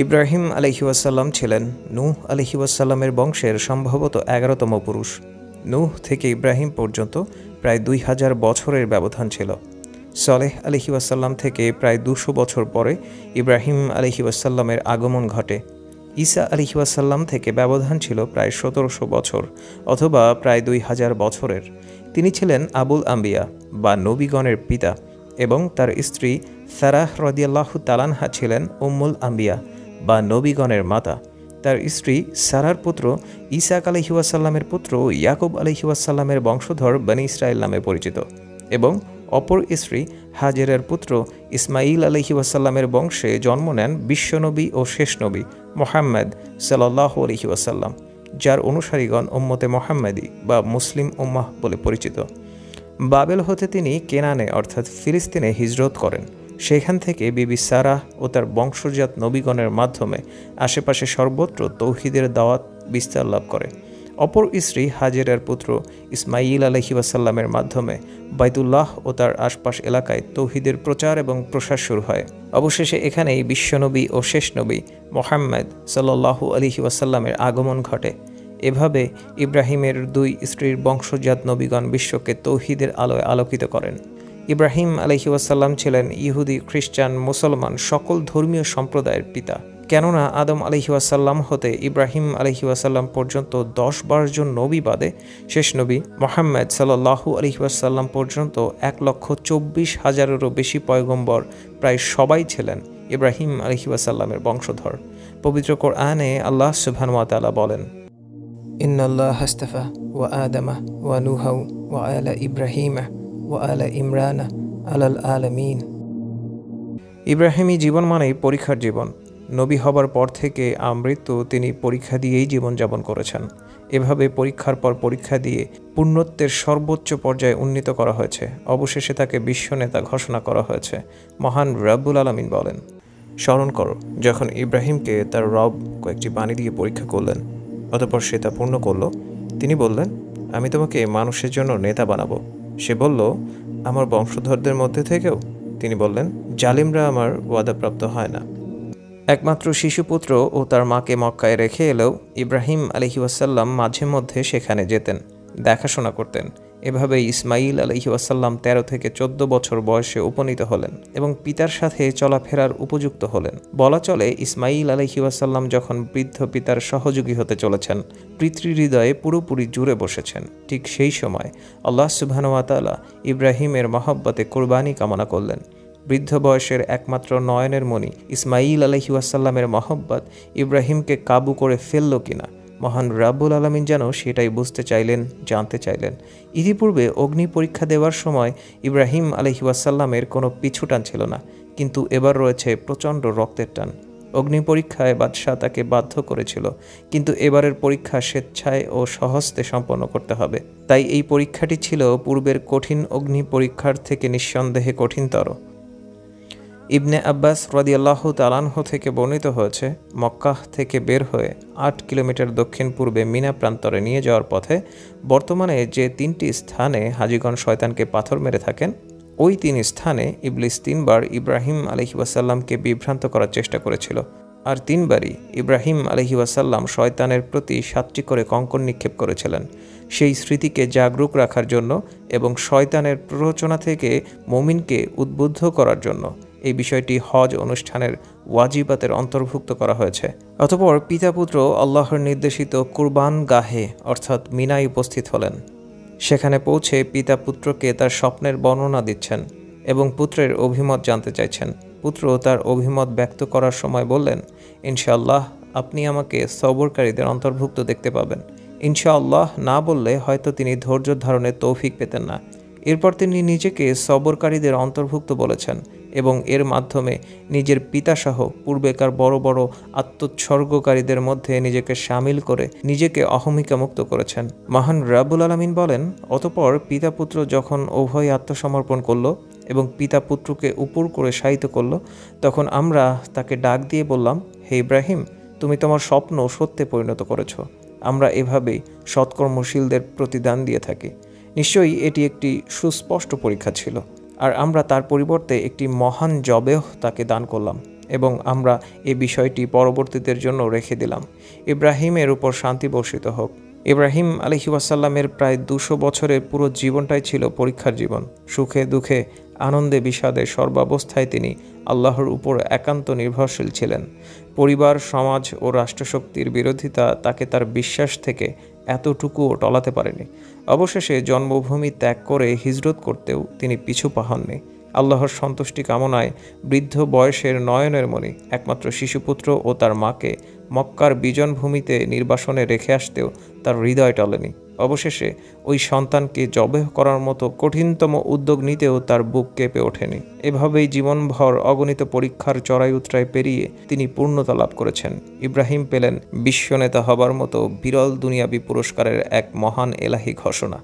ইব্রাহিম আলাইহিওয়াসাল্লাম ছিলেন নূহ আলাইহিওয়াসাল্লামের বংশের সম্ভবত ১১তম পুরুষ। নূহ থেকে ইব্রাহিম পর্যন্ত প্রায় ২০০০ বছরের ব্যবধান ছিল। সলেহ আলাইহিওয়াসাল্লাম থেকে প্রায় ২০০ বছর পরে ইব্রাহিম আলাইহিওয়াসাল্লামের আগমন ঘটে। ঈসা আলাইহিওয়াসাল্লাম থেকে ব্যবধান ছিল প্রায় ১৭০০ বছর অথবা প্রায় ২০০০ বছরের। তিনি ছিলেন আবুল আম্বিয়া বা নবীগণের পিতা এবং তার স্ত্রী সারাহ রাদিয়াল্লাহু তাআলাহা ছিলেন উম্মুল আম্বিয়া বা নবীগণের মাতা। তার স্ত্রী সারার পুত্র ইসাক আলাইহিওয়াসাল্লামের পুত্র ইয়াকুব আলাইহিওয়াসাল্লামের বংশধর বনী ইসরাইল নামে পরিচিত এবং অপর স্ত্রী হাজেরের পুত্র ইসমাইল আলাইহিওয়াসাল্লামের বংশে জন্ম নেন বিশ্বনবী ও শেষ নবী মুহাম্মদ সাল্লাল্লাহু আলাইহি ওয়াসাল্লাম, যার অনুসারীগণ উম্মতে মুহাম্মাদি বা মুসলিম উম্মাহ বলে পরিচিত। বাবেল হতে তিনি কেনানে অর্থাৎ ফিলিস্তিনে হিজরত করেন। সেখান থেকে বিবি সারাহ ও তার বংশজাত নবীগণের মাধ্যমে আশেপাশে সর্বত্র তৌহিদের দাওয়াত বিস্তার লাভ করে। অপর স্ত্রী হাজেরার পুত্র ইসমাইল আলাইহিওয়াসাল্লামের মাধ্যমে বাইতুল্লাহ ও তার আশপাশ এলাকায় তৌহিদের প্রচার এবং প্রসার শুরু হয়। অবশেষে এখানেই বিশ্বনবী ও শেষ নবী মুহাম্মদ সাল্লাল্লাহু আলাইহি ওয়াসাল্লামের আগমন ঘটে। এভাবে ইব্রাহিমের দুই স্ত্রীর বংশজাত নবীগণ বিশ্বকে তৌহিদের আলোয় আলোকিত করেন। ইব্রাহিম আলাইহিওয়াসাল্লাম ছিলেন ইহুদি, খ্রিস্টান, মুসলমান সকল ধর্মীয় সম্প্রদায়ের পিতা। কেননা আদম আলাইহিওয়াসাল্লাম হতে ইব্রাহিম আলাইহিওয়াসাল্লাম পর্যন্ত ১০-১২ জন নবী বাদে শেষ নবী মুহাম্মদ সাল্লাল্লাহু আলাইহি ওয়াসাল্লাম পর্যন্ত ১,২৪,০০০-এরও বেশি পয়গম্বর প্রায় সবাই ছিলেন ইব্রাহিম আলাইহিওয়াসাল্লামের বংশধর। পবিত্র কোরআনে আল্লাহ সুবহানাহু ওয়া তাআলা বলেন, ইন্নাল্লাহা আস্তাফা ওয়া আদামা ওয়া নূহা ওয়া আলা ইব্রাহিমা ওয়া আলা ইমরানা আলাল আলামিন। ইব্রাহিমী জীবন মানেই পরীক্ষার জীবন। নবী হবার পর থেকে আমৃত্যু তিনি পরীক্ষা দিয়েই জীবনযাপন করেছেন। এভাবে পরীক্ষার পর পরীক্ষা দিয়ে পূর্ণত্বের সর্বোচ্চ পর্যায়ে উন্নীত করা হয়েছে। অবশেষে তাকে বিশ্বনেতা ঘোষণা করা হয়েছে। মহান রব্বুল আলামিন বলেন, স্মরণ করো যখন ইব্রাহিমকে তার রব কয়েকটি বাণী দিয়ে পরীক্ষা করলেন, অতঃপর সে তা পূর্ণ করল। তিনি বললেন, আমি তোমাকে মানুষের জন্য নেতা বানাবো। সে বলল, আমার বংশধরদের মধ্যে থেকেও? তিনি বললেন, জালিমরা আমার ওয়াদাপ্রাপ্ত হয় না। একমাত্র শিশুপুত্র ও তার মাকে মক্কায় রেখে এলেও ইব্রাহিম আলাইহিওয়াসাল্লাম মাঝে মধ্যে সেখানে যেতেন, দেখাশোনা করতেন। এভাবে ইসমাইল আলাইহিওয়াসাল্লাম ১৩ থেকে ১৪ বছর বয়সে উপনীত হলেন এবং পিতার সাথে চলাফেরার উপযুক্ত হলেন। বলা চলে ইসমাইল আলাইহিওয়াসাল্লাম যখন বৃদ্ধ পিতার সহযোগী হতে চলেছেন, পিতৃহৃদয়ে পুরোপুরি জুড়ে বসেছেন, ঠিক সেই সময় আল্লাহ সুবহানাহু ওয়া তাআলা ইব্রাহিমের মহব্বতে কোরবানি কামনা করলেন। বৃদ্ধ বয়সের একমাত্র নয়নের মণি ইসমাইল আলাইহিওয়াসাল্লামের মহব্বত ইব্রাহিমকে কাবু করে ফেলল কিনা মহান রাব্বুল আলামিন যেন সেটাই বুঝতে চাইলেন, জানতে চাইলেন। ইতিপূর্বে অগ্নি পরীক্ষা দেওয়ার সময় ইব্রাহিম আলাইহিওয়াসাল্লামের কোনো পিছুটান ছিল না, কিন্তু এবার রয়েছে প্রচণ্ড রক্তের টান। অগ্নি পরীক্ষায় বাদশাহ তাকে বাধ্য করেছিল, কিন্তু এবারের পরীক্ষা স্বেচ্ছায় ও সহস্তে সম্পন্ন করতে হবে। তাই এই পরীক্ষাটি ছিল পূর্বের কঠিন অগ্নি পরীক্ষার থেকে নিঃসন্দেহে কঠিনতর। ইবনে আব্বাস রাদিয়াল্লাহু তাআলা আনহু থেকে বর্ণিত হয়েছে, মক্কাহ থেকে বের হয়ে ৮ কিলোমিটার দক্ষিণ পূর্বে মিনা প্রান্তরে নিয়ে যাওয়ার পথে বর্তমানে যে ৩টি স্থানে হাজীগণ শয়তানকে পাথর মেরে থাকেন, ওই ৩ স্থানে ইবলিস ৩ বার ইব্রাহিম আলাইহিওয়াসাল্লামকে বিভ্রান্ত করার চেষ্টা করেছিল। আর ৩ বারই ইব্রাহিম আলাইহিওয়াসাল্লাম শয়তানের প্রতি ৭টি করে কঙ্কর নিক্ষেপ করেছিলেন, সেই স্মৃতিকে জাগরুক রাখার জন্য এবং শয়তানের প্ররোচনা থেকে মুমিনকে উদ্বুদ্ধ করার জন্য। এই বিষয়টি হজ অনুষ্ঠানের ওয়াজিবাতের অন্তর্ভুক্ত করা হয়েছে। অতঃপর পিতা পুত্র আল্লাহর নির্দেশিত কুরবান গাহে অর্থাৎ মিনায় উপস্থিত হলেন। সেখানে পৌঁছে পিতা পুত্রকে তার স্বপ্নের বর্ণনা দিচ্ছেন এবং পুত্রের অভিমত জানতে চাইছেন। পুত্র তার অভিমত ব্যক্ত করার সময় বললেন, ইনশাআল্লাহ আপনি আমাকে সবরকারীদের অন্তর্ভুক্ত দেখতে পাবেন। ইনশাআল্লাহ না বললে হয়তো তিনি ধৈর্য ধারণের তৌফিক পেতেন না। এরপর তিনি নিজেকে সবরকারীদের অন্তর্ভুক্ত বলেছেন এবং এর মাধ্যমে নিজের পিতাসহ পূর্বেকার বড় বড় আত্মোৎসর্গকারীদের মধ্যে নিজেকে সামিল করে নিজেকে অহমিকা মুক্ত করেছেন। মহান রাব্বুল আলামিন বলেন, অতঃপর পিতা পুত্র যখন উভয় আত্মসমর্পণ করল এবং পিতা পুত্রকে উপর করে শায়িত করল, তখন আমরা তাকে ডাক দিয়ে বললাম, হে ইব্রাহিম, তুমি তোমার স্বপ্ন সত্যে পরিণত করেছ। আমরা এভাবেই সৎকর্মশীলদের প্রতিদান দিয়ে থাকি। নিশ্চয়ই এটি একটি সুস্পষ্ট পরীক্ষা ছিল, আর আমরা তার পরিবর্তে একটি মহান জবেহ তাকে দান করলাম। এবং আমরা এ বিষয়টি পরবর্তীদের জন্য রেখে দিলাম। ইব্রাহিমের উপর শান্তি বর্ষিত হোক। ইব্রাহিম আলাইহি ওয়াসাল্লামের প্রায় 200 বছরের পুরো জীবনটাই ছিল পরীক্ষার জীবন। সুখে দুঃখে আনন্দে বিষাদে সর্বাবস্থায় তিনি আল্লাহর উপর একান্ত নির্ভরশীল ছিলেন। পরিবার, সমাজ ও রাষ্ট্রশক্তির বিরোধিতা তাকে তার বিশ্বাস থেকে এতটুকুও টলাতে পারেনি। অবশেষে জন্মভূমি ত্যাগ করে হিজরত করতেও তিনি পিছু পা হননি। আল্লাহর সন্তুষ্টি কামনায় বৃদ্ধ বয়সের নয়নের মণি একমাত্র শিশুপুত্র ও তার মাকে মক্কার বিজন ভূমিতে নির্বাসনে রেখে আসতেও তার হৃদয় টলেনি। অবশেষে ওই সন্তানকে জবেহ করার মতো কঠিনতম উদ্যোগ নিতেও তার বুক কেঁপে ওঠেনি। এভাবেই জীবনভর অগণিত পরীক্ষার চড়াই উতরাই পেরিয়ে তিনি পূর্ণতা লাভ করেছেন। ইব্রাহিম পেলেন বিশ্বনেতা হবার মতো বিরল দুনিয়াবি পুরস্কারের এক মহান এলাহি ঘোষণা।